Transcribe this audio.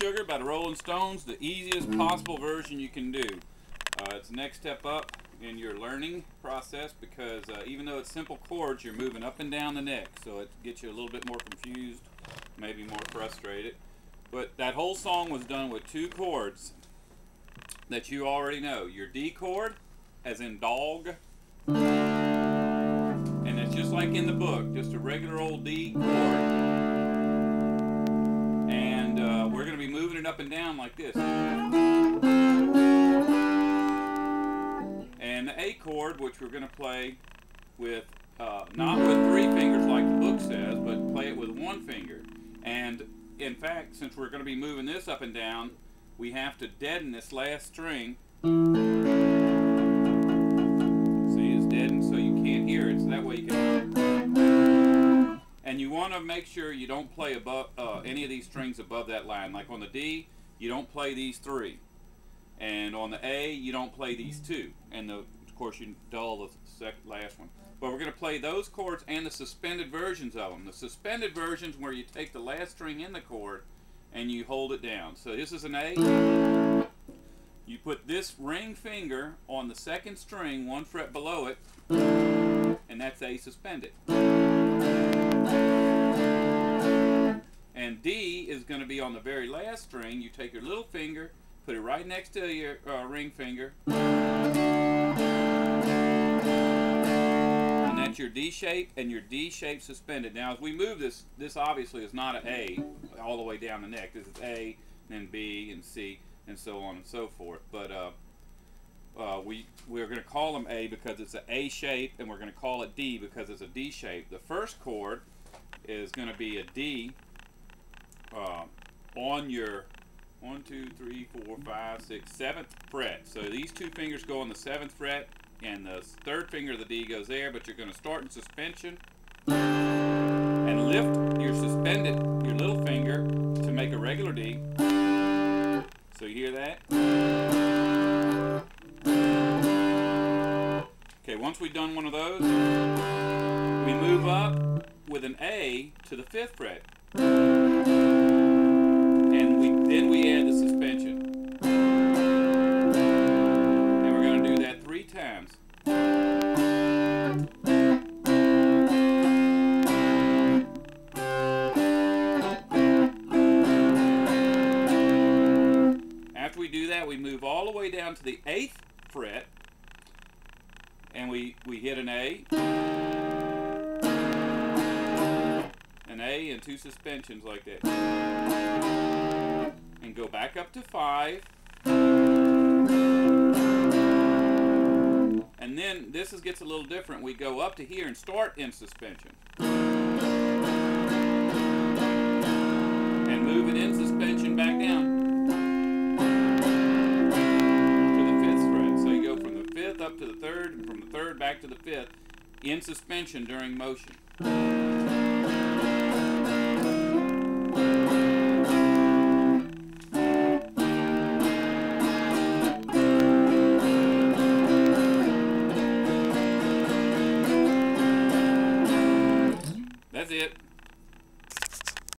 Sugar by the Rolling Stones, the easiest possible version you can do. It's the next step up in your learning process because even though it's simple chords, you're moving up and down the neck, so it gets you a little bit more confused, maybe more frustrated. But that whole song was done with two chords that you already know. Your D chord, as in dog, and it's just like in the book, just a regular old D chord. And we're going to be moving it up and down like this. And the A chord, which we're going to play with, not with three fingers like the book says, but play it with one finger. And in fact, since we're going to be moving this up and down, we have to deaden this last string. See, it's deadened so you can't hear it, so that way you can... And you want to make sure you don't play above any of these strings above that line. Like on the D, you don't play these three. And on the A, you don't play these two. And of course, you dull the last one. But we're going to play those chords and the suspended versions of them. The suspended versions where you take the last string in the chord and you hold it down. So this is an A. You put this ring finger on the second string, 1 fret below it, and that's A suspended. And D is going to be on the very last string. You take your little finger, put it right next to your ring finger, and that's your D shape and your D shape suspended. Now, as we move this, this obviously is not an A all the way down the neck. This is A, then B, and C, and so on and so forth. But we're going to call them A because it's an A shape, and we're going to call it D because it's a D shape. The first chord is going to be a D on your 1, 2, 3, 4, 5, 6, 7th fret. So these two fingers go on the 7th fret, and the third finger of the D goes there, but you're going to start in suspension and lift your suspended, your little finger, to make a regular D. So you hear that? Okay, once we've done one of those, we move up with an A to the 5th fret. And then we add the suspension. And we're going to do that 3 times. After we do that, we move all the way down to the 8th fret, and we hit an A, and 2 suspensions like that, and go back up to 5, and then this gets a little different. We go up to here and start in suspension, and move it in suspension back down to the 5th fret. So you go from the 5th up to the 3rd, and from the 3rd back to the 5th in suspension during motion. That's it.